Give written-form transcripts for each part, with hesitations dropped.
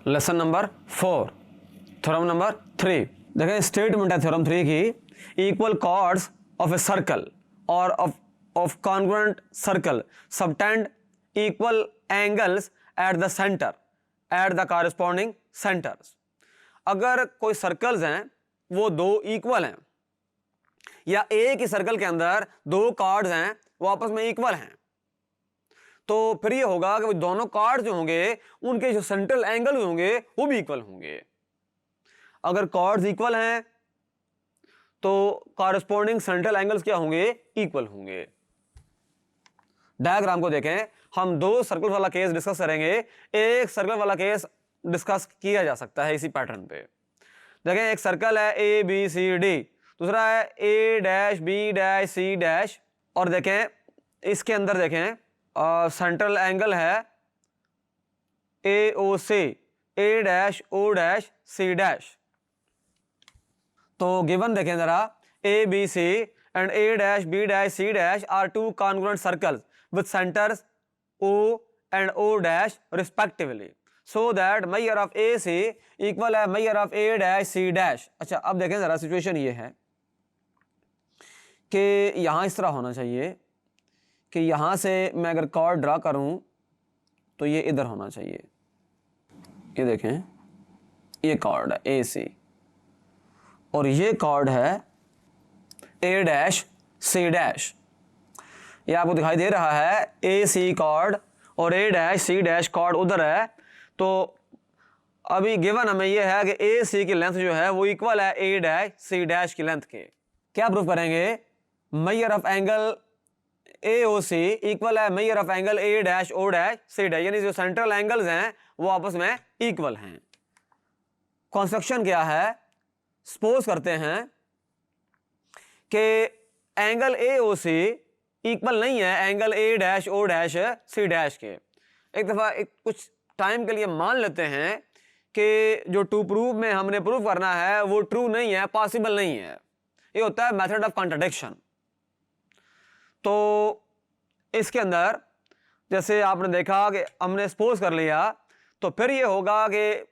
Lesson number 4 theorem number 3 देखें, statement है theorem 3 की, equal chords of a circle और of congruent circle subtend equal angles at the center at the corresponding centers. अगर कोई circles हैं वो दो इक्वल हैं या एक ही सर्कल के अंदर दो कॉर्ड्स हैं वो आपस में इक्वल हैं, तो फिर ये होगा कि दोनों कॉर्ड्स जो होंगे उनके जो सेंट्रल एंगल होंगे वो भी इक्वल होंगे। अगर कॉर्ड्स इक्वल हैं तो कॉरस्पॉन्डिंग सेंट्रल एंगल्स क्या होंगे? इक्वल होंगे। डायग्राम को देखें, हम दो सर्कल वाला केस डिस्कस करेंगे। एक सर्कल वाला केस डिस्कस किया जा सकता है इसी पैटर्न पे। देखें, एक सर्कल है ए बी सी डी, दूसरा है A dash B dash C dash, और देखें इसके अंदर देखें सेंट्रल एंगल है A O C, A dash O dash C dash. तो गिवन देखें जरा, A B C and A dash B dash C dash are two congruent circles with centers O and O dash respectively, so that measure of A C equal है measure of A dash C dash. अच्छा, अब देखें जरा, situation ये है कि यहां इस तरह होना चाहिए कि यहां से मैं अगर कॉर्ड ड्रा करूं तो ये इधर होना चाहिए। ये देखें, ये कॉर्ड है ए सी और ये कॉर्ड है ए डैश सी डैश। ये आपको दिखाई दे रहा है ए सी कॉर्ड और ए डैश सी डैश कॉर्ड उधर है। तो अभी गिवन हमें ये है कि ए सी की लेंथ जो है वो इक्वल है ए डैश सी डैश की लेंथ के। क्या प्रूफ करेंगे? Measure of angle A O C equal है measure of angle A dash O dash C dash, यानी जो सेंट्रल एंगल्स हैं वो आपस में इक्वल हैं। कंस्ट्रक्शन क्या है? सपोज करते हैं कि angle A O C equal नहीं है angle A dash O dash C dash के। एक दफा कुछ टाइम के लिए मान लेते हैं कि जो टू प्रूव में हमने प्रूव करना है वो ट्रू नहीं है, पॉसिबल नहीं है। ये होता है मेथड ऑफ कॉन्ट्रडिक्शन। तो इसके अंदर जैसे आपने देखा कि हमने सपोज कर लिया, तो फिर ये होगा कि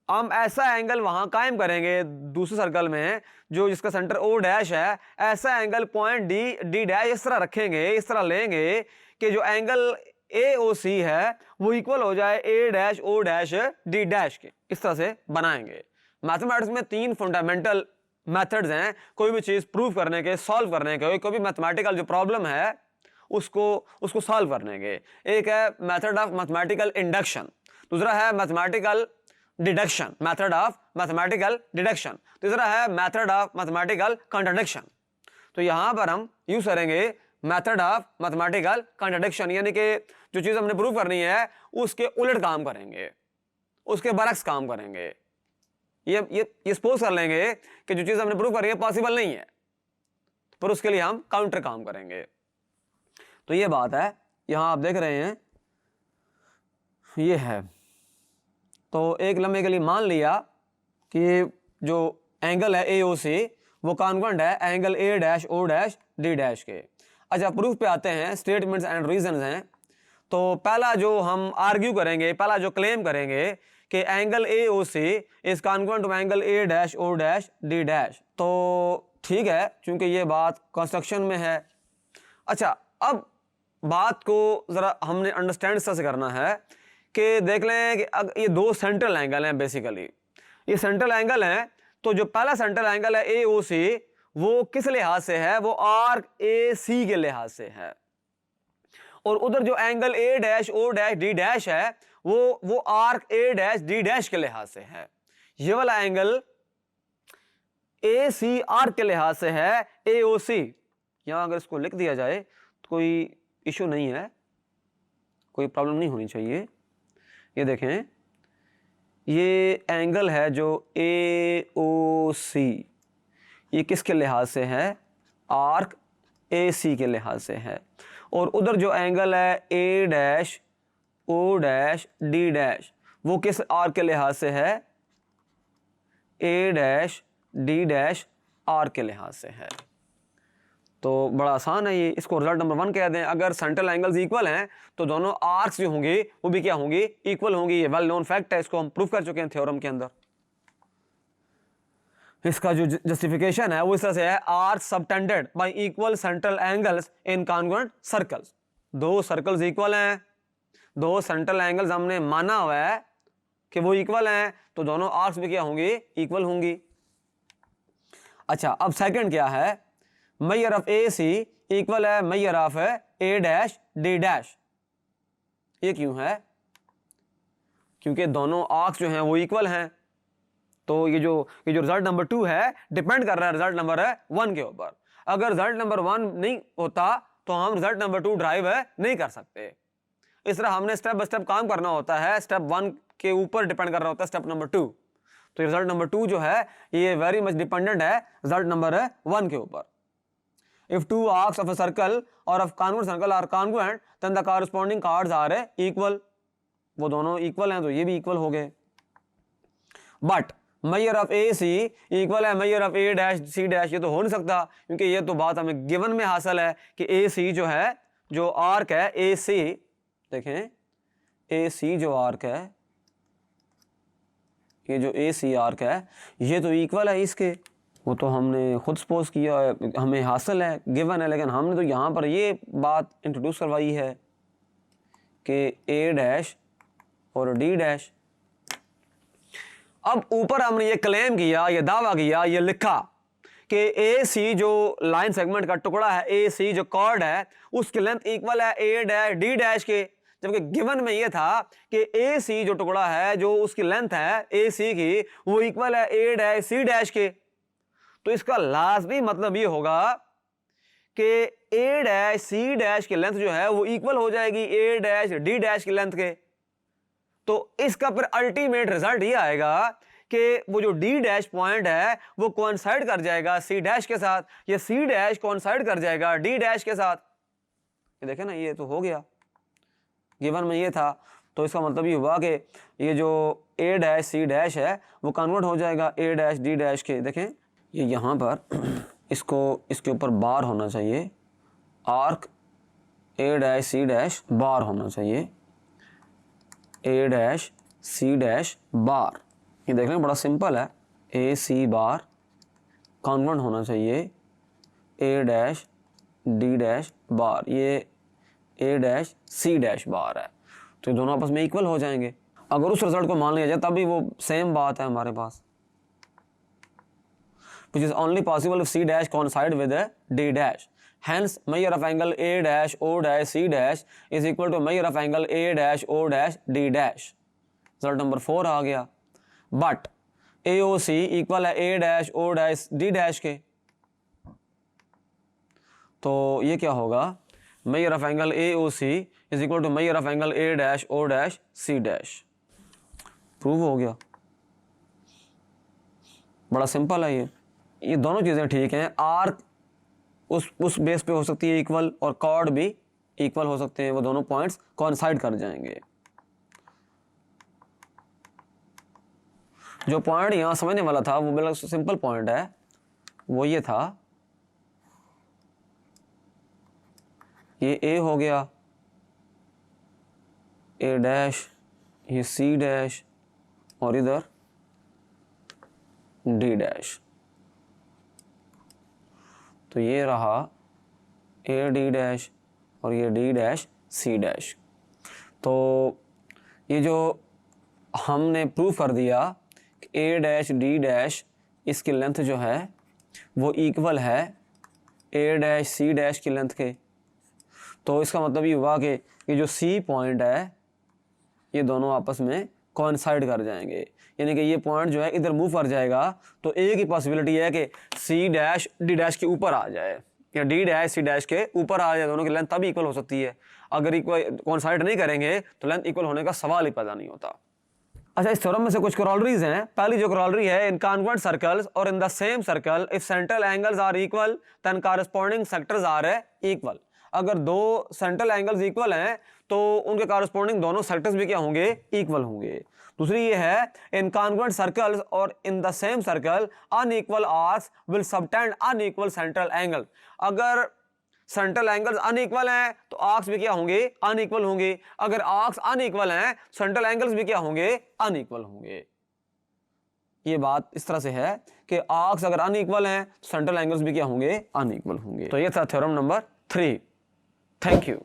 हम ऐसा एंगल वहां कायम करेंगे दूसरे सर्कल में जो जिसका सेंटर ओ डैश है, ऐसा एंगल पॉइंट डी डैश इस तरह रखेंगे, इस तरह लेंगे कि जो एंगल ए ओ सी है वो इक्वल हो जाए A dash O dash D dash के। इस तरह से बनाएंगे। मैथमेटिक्स में 3 फंडामेंटल मेथड्स हैं कोई भी चीज प्रूव करने के, सॉल्व करने के, कोई भी मैथमेटिकल जो प्रॉब्लम है उसको सॉल्व करने के। एक है मेथड ऑफ मैथमेटिकल इंडक्शन, दूसरा है mathematical deduction, method of mathematical deduction, तीसरा है मेथड ऑफ मैथमेटिकल कॉन्ट्रडिक्शन। तो यहां पर हम यूज करेंगे मेथड ऑफ मैथमेटिकल कॉन्ट्रडिक्शन, यानी कि जो चीज हमने प्रूव करनी है उसके उलट काम करेंगे, उसके बरक्स काम करेंगे। ये सपोज कर लेंगे कि जो चीज हमने प्रूव करी है पॉसिबल नहीं है, पर उसके लिए हम काउंटर काम करेंगे। तो ये बात है, यहां आप देख रहे हैं ये है। तो एक लम्हे के लिए मान लिया कि जो एंगल है ए ओ सी वो कॉन्ग्रुएंट है angle A dash O dash D dash के। अच्छा, प्रूफ पे आते हैं, स्टेटमेंट्स एंड रीजंस हैं। तो पहला जो हम आर्ग्यू करेंगे, पहला जो क्लेम करेंगे कि angle A O C is congruent to angle A dash O dash D dash. तो ठीक है, क्योंकि ये बात कंस्ट्रक्शन में है। अच्छा, अब बात को जरा हमने अंडरस्टैंड से करना है कि देख लें कि ये दो सेंट्रल एंगल हैं। बेसिकली ये सेंट्रल एंगल हैं, तो जो पहला सेंट्रल एंगल है ए ओ सी वो किस लिहाज से है? वो आर्क ए सी के लिहाज से है। और उधर जो angle A dash O dash D dash है वो arc A dash D dash के लिहाज से है। ये वाला एंगल ए सी आर्क के लिहाज से है ए ओ सी। यहां अगर इसको लिख दिया जाए तो कोई इशू नहीं है, कोई प्रॉब्लम नहीं होनी चाहिए। ये देखें, ये एंगल है जो ए ओ सी, ये किसके लिहाज से है? आर्क ए सी के लिहाज से है। और उधर जो एंगल है A dash O dash D dash वो किस आर्क के लिहाज से है? A dash D dash arc के लिहाज से है। तो बड़ा आसान है ये, इसको रिजल्ट नंबर 1 कह दें। अगर सेंट्रल एंगल्स इक्वल हैं तो दोनों आर्क्स जो होंगे वो भी क्या होंगी, इक्वल होंगी। ये वेल नोन फैक्ट है, इसको हम प्रूव कर चुके हैं थ्योरम के अंदर। इसका जो जस्टिफिकेशन है वो इस तरह से है, are subtended by equal central angles in congruent circles. दो सर्कल्स इक्वल हैं, दो सेंट्रल एंगल्स हमने माना हुआ है कि वो इक्वल हैं, तो दोनों आर्क्स भी क्या होंगी, इक्वल होंगी। अच्छा, अब सेकंड क्या है, measure of A C equal है measure of A dash D dash. ये क्यों है, क्योंकि दोनों आर्क्स जो हैं वो इक्वल हैं। तो ये जो रिजल्ट नंबर 2 है डिपेंड कर रहा है रिजल्ट नंबर 1 के ऊपर। अगर रिजल्ट नंबर 1 नहीं होता तो हम रिजल्ट नंबर 2 ड्राइव नहीं कर सकते। इस तरह हमने स्टेप बाय स्टेप काम करना होता है, स्टेप 1 के ऊपर डिपेंड कर रहा होता है स्टेप नंबर 2। तो रिजल्ट नंबर 2 जो है ये वेरी मच डिपेंडेंट है रिजल्ट नंबर 1 के ऊपर। If two arcs of a circle or of congruent circle are congruent, then the corresponding chords are equal. वो दोनों इक्वल हैं तो ये भी इक्वल हो गए। But measure of A C equal है measure of A dash C dash, ये तो हो नहीं सकता, क्योंकि ये तो बात हमें गिवन में हासिल है कि ए सी जो है, जो आर्क है ए सी, देखें ए सी जो आर्क है, ये जो ए सी आर्क है ये तो इक्वल है इसके। वो तो हमने खुद सपोज किया है, हमें हासिल है, गिवन है, लेकिन हमने तो यहाँ पर ये बात इंट्रोड्यूस करवाई है कि ए डैश और डी डैश। अब ऊपर हमने ये क्लेम किया, ये दावा किया, ये लिखा कि ए सी जो लाइन सेगमेंट का टुकड़ा है, ए सी जो कॉर्ड है उसकी लेंथ इक्वल है ए डैश डी डैश के, जबकि गिवन में ये था कि ए सी जो टुकड़ा है जो उसकी लेंथ है ए सी की वो इक्वल है ए डैश सी डैश के। तो इसका लाजमी मतलब ये होगा कि ए डैश सी डैश की लेंथ जो है वो इक्वल हो जाएगी ए डैश डी डैश की लेंथ के। तो इसका फिर अल्टीमेट रिजल्ट ये आएगा कि वो जो डी डैश पॉइंट है वो कोइंसाइड कर जाएगा सी डैश के साथ, ये सी डैश कोइंसाइड कर जाएगा डी डैश के साथ। ये देखें ना, ये तो हो गया, गिवन में ये था। तो इसका मतलब ये हुआ कि ये जो ए डैश सी डैश है वो कन्वर्ट हो जाएगा ए डैश डी डैश के। देखें ये यहाँ पर इसको इसके ऊपर बार होना चाहिए, arc A dash C dash bar होना चाहिए, ए डैश सी डैश बार। ये देख लें बड़ा सिंपल है, ए सी बार कॉन्वेंट होना चाहिए ए डैश डी डैश बार, ये ए डैश सी डैश बार है। तो ये दोनों आपस में इक्वल हो जाएंगे। अगर उस रिजल्ट को मान लिया जाए तब भी वो सेम बात है हमारे पास, which is only possible if C dash coincide with D dash. Hence, measure of angle A dash O dash C dash is equal to measure of angle A dash O dash D dash. Result number 4 आ गया। But AOC equal है A dash O dash D dash के। तो ये क्या होगा, measure of angle AOC is equal to measure of angle A dash O dash C dash. Prove हो गया, बड़ा सिंपल है ये दोनों चीज़ें ठीक हैं। आर्क उस बेस पे हो सकती है इक्वल और कॉर्ड भी इक्वल हो सकते हैं, वो दोनों पॉइंट्स कोइंसाइड कर जाएंगे। जो पॉइंट यहाँ समझने वाला था वो बिल्कुल सिंपल पॉइंट है, वो ये था, ये ए हो गया, ए डैश, ये सी डैश और इधर डी डैश। तो ये रहा ए डी डैश और ये डी डैश सी डैश। तो ये जो हमने प्रूव कर दिया कि ए डैश डी डैश इसकी लेंथ जो है वो इक्वल है ए डैश सी डैश की लेंथ के। तो इसका मतलब ये हुआ कि ये जो सी पॉइंट है ये दोनों आपस में कोइंसाइड कर जाएंगे, यानी कि ये पॉइंट जो है इधर मूव कर जाएगा। तो एक ही पॉसिबिलिटी है कि सी डैश डी डैश के ऊपर आ जाए या डी डैश सी डैश के ऊपर आ जाए, दोनों की लेंथ तभी इक्वल हो सकती है। अगर इक्वल कोइंसाइड नहीं करेंगे तो लेंथ इक्वल होने का सवाल ही पैदा नहीं होता। अच्छा, इस थ्योरम में से कुछ कोरोलरीज हैं। पहली जो कोरोलरी है, इन कॉन्ग्रुएंट सर्कल्स और in the same circle if central angles are equal then corresponding sectors are equal. अगर दो सेंट्रल एंगल्स इक्वल हैं तो उनके कॉरस्पॉन्डिंग दोनों सेक्टर्स भी क्या होंगे, इक्वल होंगे। दूसरी ये है इन कॉन्ग्रुएंट सर्कल्स और in the same circle unequal arcs will subtend unequal central angle. अगर सेंट्रल एंगल्स अनइक्वल हैं तो आर्क्स भी क्या होंगे, अनइक्वल होंगे। अगर आर्क्स अनइक्वल हैं सेंट्रल एंगल्स भी क्या होंगे, अनइक्वल होंगे। ये बात इस तरह से है कि आर्क्स अगर अनइक्वल हैं सेंट्रल एंगल्स भी क्या होंगे, अनइक्वल होंगे। तो ये था थ्योरम नंबर 3। Thank you.